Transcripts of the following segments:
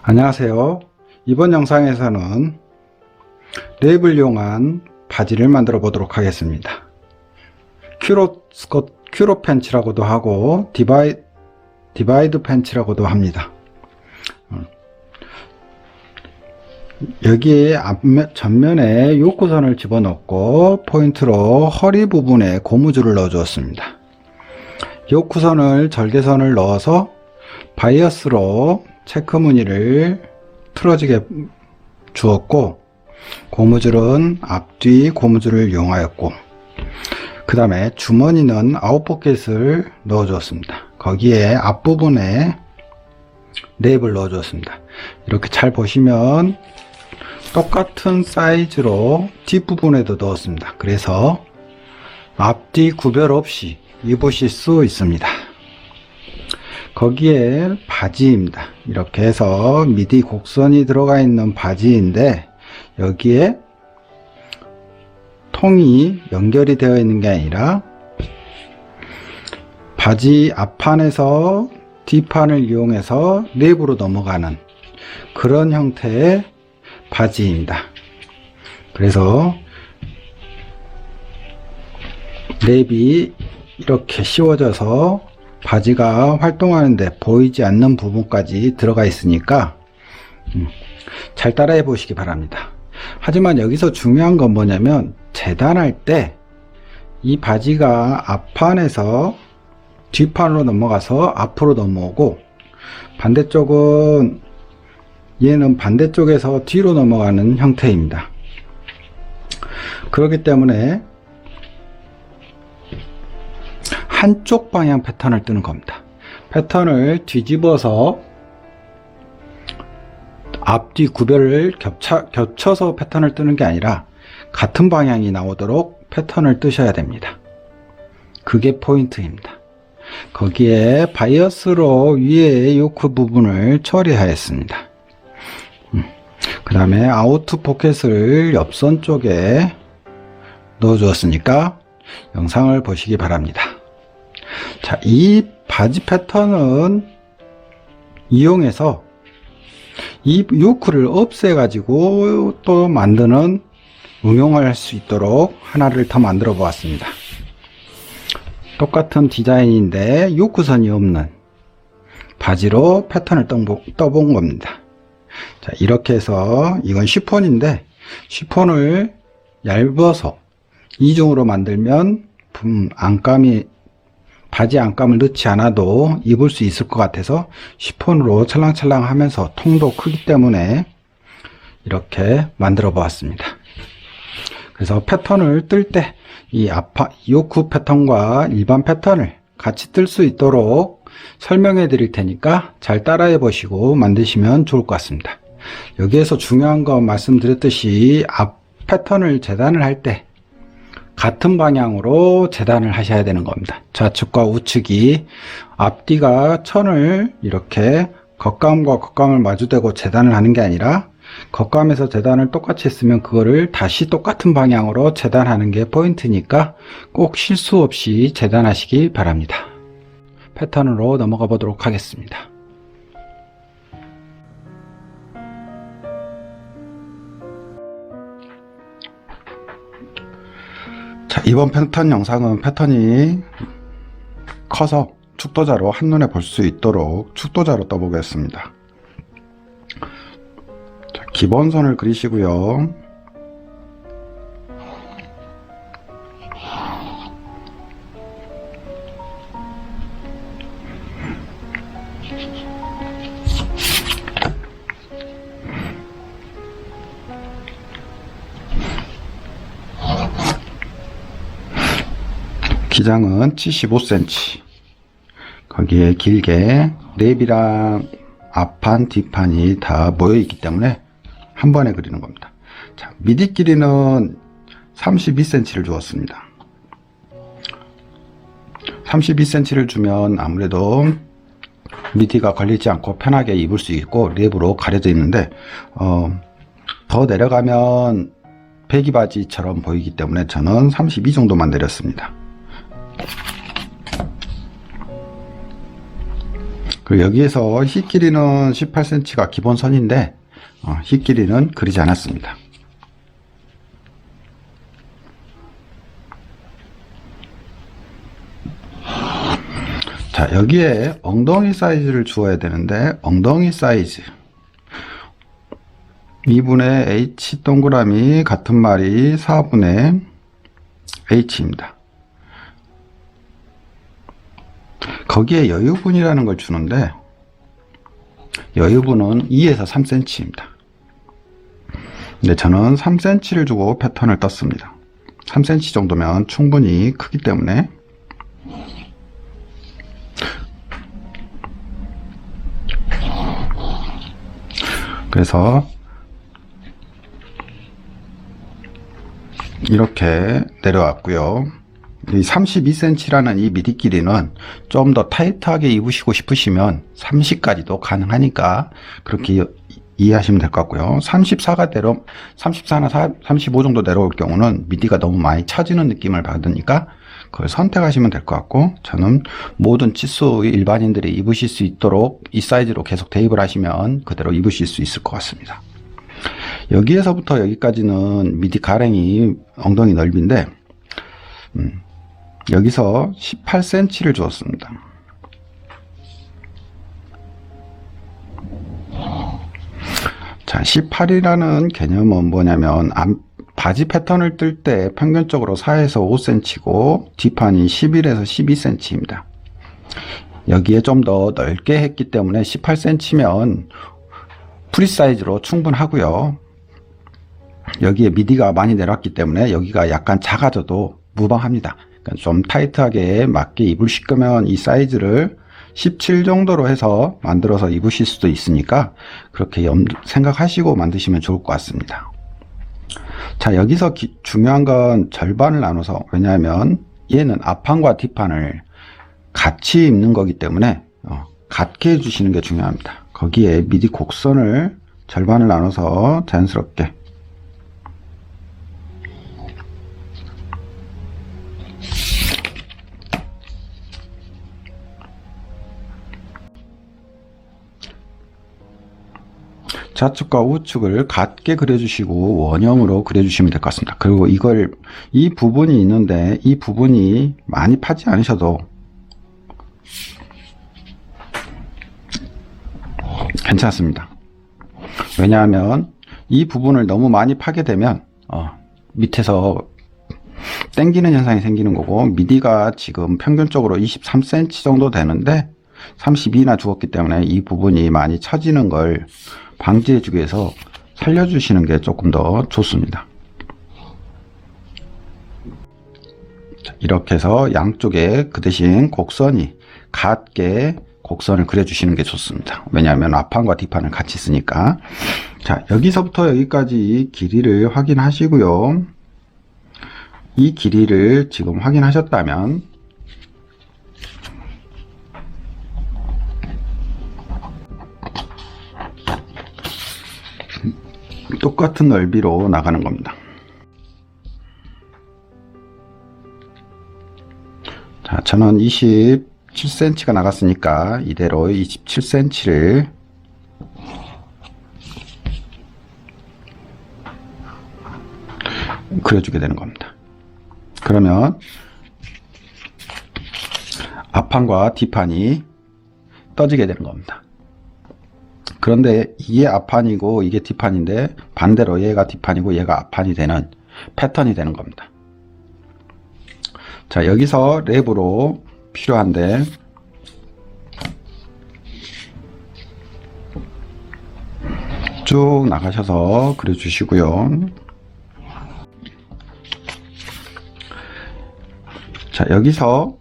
안녕하세요. 이번 영상에서는 랩을 이용한 바지를 만들어 보도록 하겠습니다. 큐로 팬츠라고도 하고 디바이드 팬츠라고도 합니다. 여기에 전면에 요크선을 집어넣고 포인트로 허리 부분에 고무줄을 넣어 주었습니다. 요크선을 절개선을 넣어서 바이어스로 체크 무늬를 틀어지게 주었고, 고무줄은 앞뒤 고무줄을 이용하였고, 그 다음에 주머니는 아웃포켓을 넣어 주었습니다. 거기에 앞부분에 랩을 넣어 주었습니다. 이렇게 잘 보시면 똑같은 사이즈로 뒷부분에도 넣었습니다. 그래서 앞뒤 구별 없이 입으실 수 있습니다. 거기에 바지입니다. 이렇게 해서 미디 곡선이 들어가 있는 바지인데, 여기에 통이 연결이 되어 있는 게 아니라 바지 앞판에서 뒷판을 이용해서 랩으로 넘어가는 그런 형태의 바지입니다. 그래서 랩이 이렇게 씌워져서 바지가 활동하는데 보이지 않는 부분까지 들어가 있으니까 잘 따라해 보시기 바랍니다. 하지만 여기서 중요한 건 뭐냐면, 재단할 때 이 바지가 앞판에서 뒷판으로 넘어가서 앞으로 넘어오고, 반대쪽은 얘는 반대쪽에서 뒤로 넘어가는 형태입니다. 그렇기 때문에 한쪽 방향 패턴을 뜨는 겁니다. 패턴을 뒤집어서 앞뒤 구별을 겹쳐서 패턴을 뜨는 게 아니라 같은 방향이 나오도록 패턴을 뜨셔야 됩니다. 그게 포인트입니다. 거기에 바이어스로 위에 요크 부분을 처리하였습니다. 그 다음에 아우트 포켓을 옆선 쪽에 넣어 주었으니까 영상을 보시기 바랍니다. 자, 이 바지 패턴은 이용해서 이 요크를 없애 가지고 또 만드는, 응용을 할 수 있도록 하나를 더 만들어 보았습니다. 똑같은 디자인인데 요크선이 없는 바지로 패턴을 떠본 겁니다. 자, 이렇게 해서 이건 시폰인데, 시폰을 얇아서 이중으로 만들면 바지 안감을 넣지 않아도 입을 수 있을 것 같아서 시폰으로 찰랑찰랑 하면서 통도 크기 때문에 이렇게 만들어 보았습니다. 그래서 패턴을 뜰 때 이 요크 패턴과 일반 패턴을 같이 뜰 수 있도록 설명해 드릴 테니까 잘 따라해 보시고 만드시면 좋을 것 같습니다. 여기에서 중요한 거 말씀드렸듯이 앞 패턴을 재단을 할 때 같은 방향으로 재단을 하셔야 되는 겁니다. 좌측과 우측이, 앞뒤가 천을 이렇게 겉감과 겉감을 마주대고 재단을 하는 게 아니라, 겉감에서 재단을 똑같이 했으면 그거를 다시 똑같은 방향으로 재단하는 게 포인트니까 꼭 실수 없이 재단하시기 바랍니다. 패턴으로 넘어가 보도록 하겠습니다. 자, 이번 패턴 영상은 패턴이 커서 축도자로 한눈에 볼 수 있도록 축도자로 떠보겠습니다. 자, 기본선을 그리시고요. 기장은 75cm, 거기에 길게 랩이랑 앞판 뒷판이 다 모여 있기 때문에 한 번에 그리는 겁니다. 자, 미디 길이는 32cm를 주었습니다. 32cm를 주면 아무래도 미디가 걸리지 않고 편하게 입을 수 있고 랩으로 가려져 있는데, 더 내려가면 배기 바지처럼 보이기 때문에 저는 32 정도만 내렸습니다. 그리고 여기에서 힙 길이는 18cm가 기본선인데 힙 길이는 그리지 않았습니다. 자, 여기에 엉덩이 사이즈를 주어야 되는데, 엉덩이 사이즈 2분의 h 동그라미 같은 말이 4분의 h입니다. 거기에 여유분이라는 걸 주는데, 여유분은 2에서 3cm입니다. 근데 저는 3cm를 주고 패턴을 떴습니다. 3cm 정도면 충분히 크기 때문에. 그래서 이렇게 내려왔고요. 이 32cm라는 이 미디 길이는 좀 더 타이트하게 입으시고 싶으시면 30까지도 가능하니까 그렇게 이해하시면 될 것 같고요. 34나 35 정도 내려올 경우는 미디가 너무 많이 처지는 느낌을 받으니까 그걸 선택하시면 될 것 같고, 저는 모든 치수 일반인들이 입으실 수 있도록 이 사이즈로 계속 대입을 하시면 그대로 입으실 수 있을 것 같습니다. 여기에서부터 여기까지는 미디 가랭이 엉덩이 넓이인데, 여기서 18cm를 주었습니다. 자, 18이라는 개념은 뭐냐면, 바지 패턴을 뜰 때 평균적으로 4에서 5cm고 뒷판이 11에서 12cm입니다. 여기에 좀 더 넓게 했기 때문에 18cm면 프리 사이즈로 충분하고요. 여기에 미디가 많이 내려왔기 때문에 여기가 약간 작아져도 무방합니다. 그러니까 좀 타이트하게 맞게 입으실 거면 이 사이즈를 17 정도로 해서 만들어서 입으실 수도 있으니까 그렇게 생각하시고 만드시면 좋을 것 같습니다. 자, 여기서 중요한 건 절반을 나눠서, 왜냐하면 얘는 앞판과 뒷판을 같이 입는 거기 때문에 같게 해주시는 게 중요합니다. 거기에 미디 곡선을 절반을 나눠서 자연스럽게 좌측과 우측을 같게 그려주시고 원형으로 그려주시면 될 것 같습니다. 그리고 이 부분이 있는데 이 부분이 많이 파지 않으셔도 괜찮습니다. 왜냐하면 이 부분을 너무 많이 파게 되면 밑에서 땡기는 현상이 생기는 거고, 미디가 지금 평균적으로 23cm 정도 되는데 32나 주었기 때문에 이 부분이 많이 처지는 걸 방지해 주기 위해서 살려주시는 게 조금 더 좋습니다. 이렇게 해서 양쪽에 그 대신 곡선이 같게 곡선을 그려주시는 게 좋습니다. 왜냐하면 앞판과 뒷판을 같이 쓰니까. 자, 여기서부터 여기까지 길이를 확인하시고요. 이 길이를 지금 확인하셨다면 똑같은 넓이로 나가는 겁니다. 자, 저는 27cm가 나갔으니까 이대로 27cm를 그려주게 되는 겁니다. 그러면 앞판과 뒷판이 떠지게 되는 겁니다. 그런데 이게 앞판이고 이게 뒷판인데 반대로 얘가 뒷판이고 얘가 앞판이 되는 패턴이 되는 겁니다. 자, 여기서 랩으로 필요한데 쭉 나가셔서 그려주시고요. 자, 여기서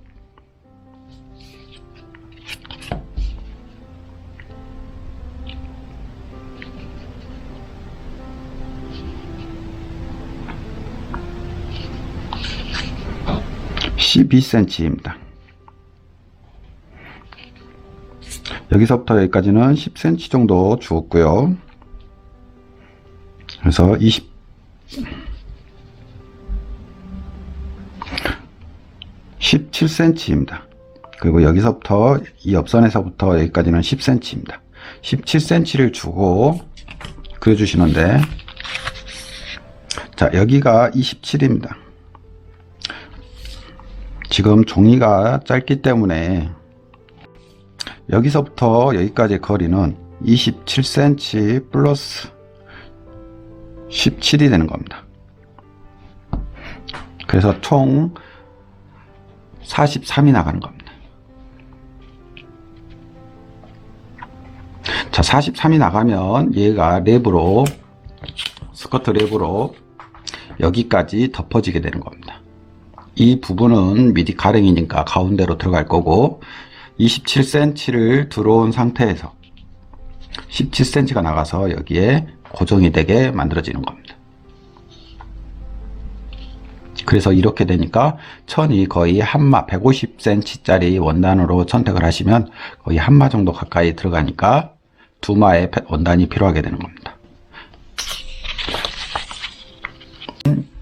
(12cm입니다) 여기서부터 여기까지는 10cm 정도 주었고요. 그래서 17cm입니다. 그리고 여기서부터 이 옆선에서부터 여기까지는 10cm입니다. 17cm를 주고 그려주시는데, 자, 여기가 27입니다. 지금 종이가 짧기 때문에 여기서부터 여기까지의 거리는 27cm 플러스 17이 되는 겁니다. 그래서 총 43이 나가는 겁니다. 자, 43이 나가면 얘가 랩으로, 스커트 랩으로 여기까지 덮어지게 되는 겁니다. 이 부분은 미디 가랭이니까 가운데로 들어갈 거고, 27cm를 들어온 상태에서 17cm가 나가서 여기에 고정이 되게 만들어지는 겁니다. 그래서 이렇게 되니까 천이 거의 한마, 150cm 짜리 원단으로 선택을 하시면 거의 한마 정도 가까이 들어가니까 두마의 원단이 필요하게 되는 겁니다.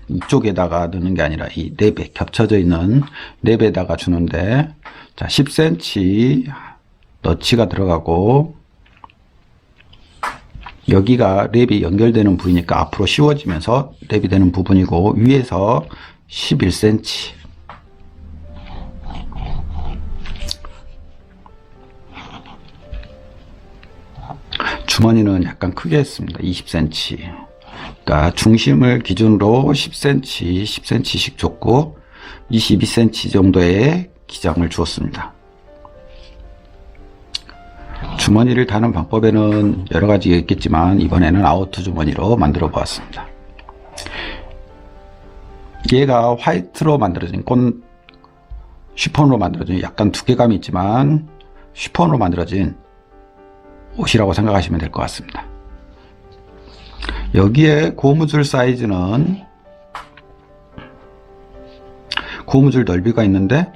이쪽에다가 넣는 게 아니라 이 랩에 겹쳐져 있는 랩에다가 주는데, 자, 10cm 너치가 들어가고, 여기가 랩이 연결되는 부위니까 앞으로 씌워지면서 랩이 되는 부분이고, 위에서 11cm, 주머니는 약간 크게 했습니다. 20cm. 그러니까 중심을 기준으로 10cm, 10cm씩 줬고 22cm 정도의 기장을 주었습니다. 주머니를 다는 방법에는 여러 가지가 있겠지만 이번에는 아우터 주머니로 만들어 보았습니다. 얘가 화이트로 만들어진 쉬폰으로 만들어진, 약간 두께감이 있지만 쉬폰으로 만들어진 옷이라고 생각하시면 될 것 같습니다. 여기에 고무줄 사이즈는, 고무줄 넓이가 있는데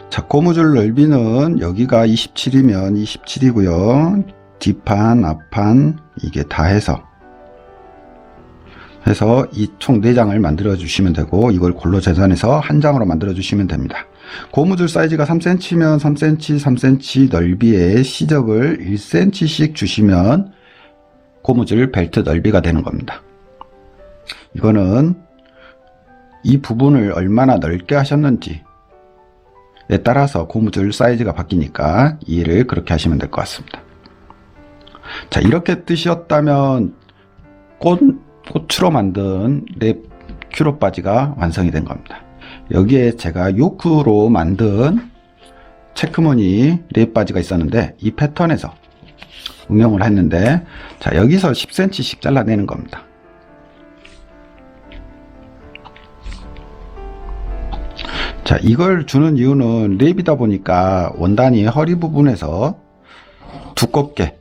자, 고무줄 넓이는 여기가 27이면 27이고요. 뒷판, 앞판 이게 다 해서 이 총 4장을 만들어 주시면 되고, 이걸 골로 재단해서 한 장으로 만들어 주시면 됩니다. 고무줄 사이즈가 3cm면 3cm, 3cm 넓이의 시접을 1cm씩 주시면 고무줄 벨트 넓이가 되는 겁니다. 이거는 이 부분을 얼마나 넓게 하셨는지에 따라서 고무줄 사이즈가 바뀌니까 이해를 그렇게 하시면 될 것 같습니다. 자, 이렇게 뜨셨다면 꽃으로 만든 랩 큐로 바지가 완성이 된 겁니다. 여기에 제가 요크로 만든 체크무늬 랩 바지가 있었는데 이 패턴에서 응용을 했는데, 자, 여기서 10cm씩 잘라내는 겁니다. 자, 이걸 주는 이유는 랩이다 보니까 원단이 허리 부분에서 두껍게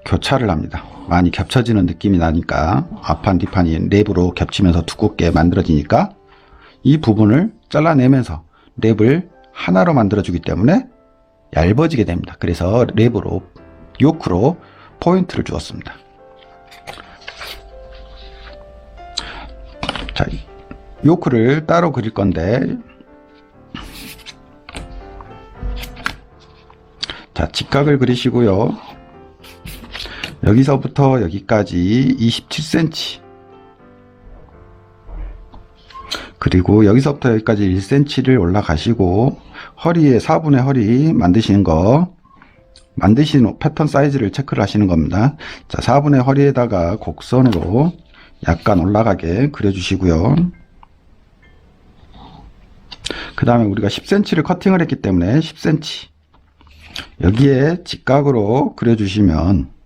교차를 합니다. 많이 겹쳐지는 느낌이 나니까, 앞판 뒷판이 랩으로 겹치면서 두껍게 만들어지니까 이 부분을 잘라내면서 랩을 하나로 만들어주기 때문에 얇아지게 됩니다. 그래서 랩으로, 요크로 포인트를 주었습니다. 자, 요크를 따로 그릴 건데, 자, 직각을 그리시고요. 여기서부터 여기까지 27cm, 그리고 여기서부터 여기까지 1cm를 올라가시고 허리에 4분의 허리 만드시는 패턴 사이즈를 체크를 하시는 겁니다. 자, 4분의 허리에다가 곡선으로 약간 올라가게 그려주시고요. 그 다음에 우리가 10cm를 커팅을 했기 때문에 10cm 여기에 직각으로 그려주시면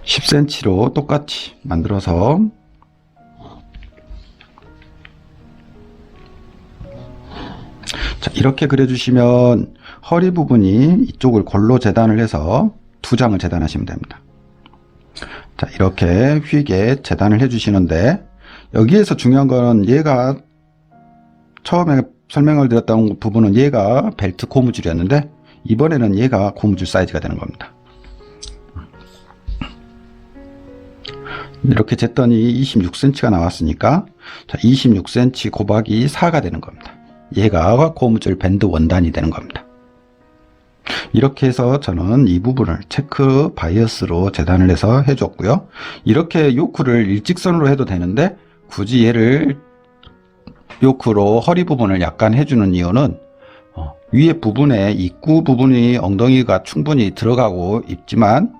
10cm로 똑같이 만들어서, 자, 이렇게 그려주시면 허리 부분이 이쪽을 골로 재단을 해서 2장을 재단하시면 됩니다. 자, 이렇게 휘게 재단을 해 주시는데, 여기에서 중요한 건 얘가 처음에 설명을 드렸던 부분은 얘가 벨트 고무줄이었는데 이번에는 얘가 고무줄 사이즈가 되는 겁니다. 이렇게 쟀더니 26cm가 나왔으니까 자, 26cm 곱하기 4가 되는 겁니다. 얘가 고무줄 밴드 원단이 되는 겁니다. 이렇게 해서 저는 이 부분을 체크 바이어스로 재단을 해서 해줬고요. 이렇게 요크를 일직선으로 해도 되는데 굳이 얘를 요크로 허리 부분을 약간 해주는 이유는 위에 부분에 입구 부분이 엉덩이가 충분히 들어가고 있지만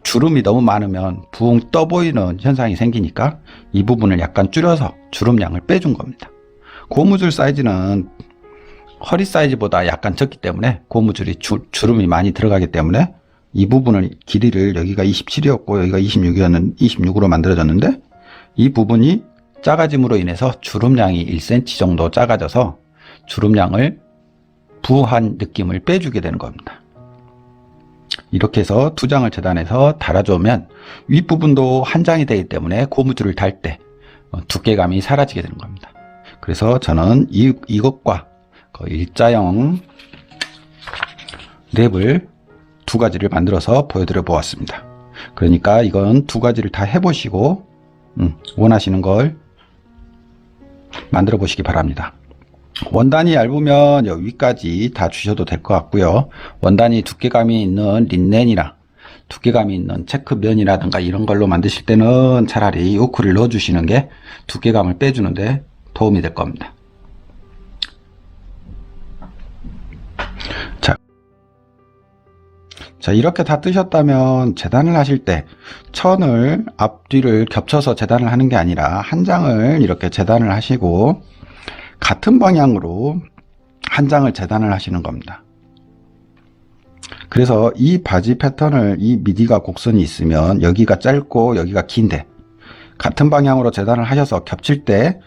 주름이 너무 많으면 붕 떠 보이는 현상이 생기니까 이 부분을 약간 줄여서 주름량을 빼준 겁니다. 고무줄 사이즈는 허리 사이즈보다 약간 적기 때문에 고무줄이 주름이 많이 들어가기 때문에 이 부분을 길이를 여기가 27이었고 여기가 26으로 만들어졌는데 이 부분이 작아짐으로 인해서 주름량이 1cm 정도 작아져서 주름량을 부한 느낌을 빼주게 되는 겁니다. 이렇게 해서 두 장을 재단해서 달아주면 윗부분도 한 장이 되기 때문에 고무줄을 달 때 두께감이 사라지게 되는 겁니다. 그래서 저는 이것과 일자형 랩을 두 가지를 만들어서 보여드려 보았습니다. 그러니까 이건 두 가지를 다 해보시고 원하시는 걸 만들어 보시기 바랍니다. 원단이 얇으면 여기까지 다 주셔도 될 것 같고요. 원단이 두께감이 있는 린넨이나 두께감이 있는 체크면이라든가 이런 걸로 만드실 때는 차라리 요크를 넣어 주시는 게 두께감을 빼주는데 도움이 될 겁니다. 자, 이렇게 다 뜨셨다면 재단을 하실 때 천을 앞뒤를 겹쳐서 재단을 하는 게 아니라 한 장을 이렇게 재단을 하시고 같은 방향으로 한 장을 재단을 하시는 겁니다. 그래서 이 바지 패턴을 이 미디가 곡선이 있으면 여기가 짧고 여기가 긴데 같은 방향으로 재단을 하셔서 겹칠 때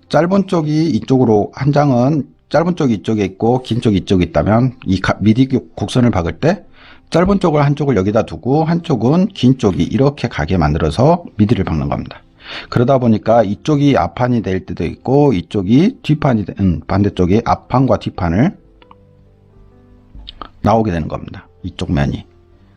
짧은 쪽이 이쪽으로 한 장은 짧은 쪽이 이쪽에 있고 긴 쪽이 이쪽에 있다면 이 미디 곡선을 박을 때 짧은 쪽을 한쪽을 여기다 두고 한쪽은 긴 쪽이 이렇게 가게 만들어서 미디를 박는 겁니다. 그러다 보니까 이쪽이 앞판이 될 때도 있고 이쪽이 뒷판이 반대쪽이 앞판과 뒷판을 나오게 되는 겁니다. 이쪽 면이.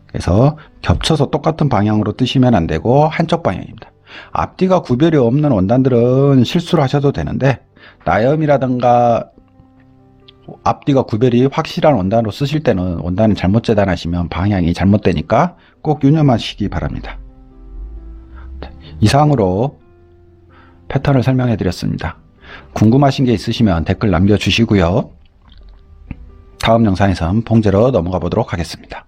그래서 겹쳐서 똑같은 방향으로 뜨시면 안 되고 한쪽 방향입니다. 앞뒤가 구별이 없는 원단들은 실수를 하셔도 되는데 나염이라든가 앞뒤가 구별이 확실한 원단으로 쓰실 때는 원단을 잘못 재단하시면 방향이 잘못되니까 꼭 유념하시기 바랍니다. 이상으로 패턴을 설명해 드렸습니다. 궁금하신 게 있으시면 댓글 남겨주시고요. 다음 영상에선 봉제로 넘어가 보도록 하겠습니다.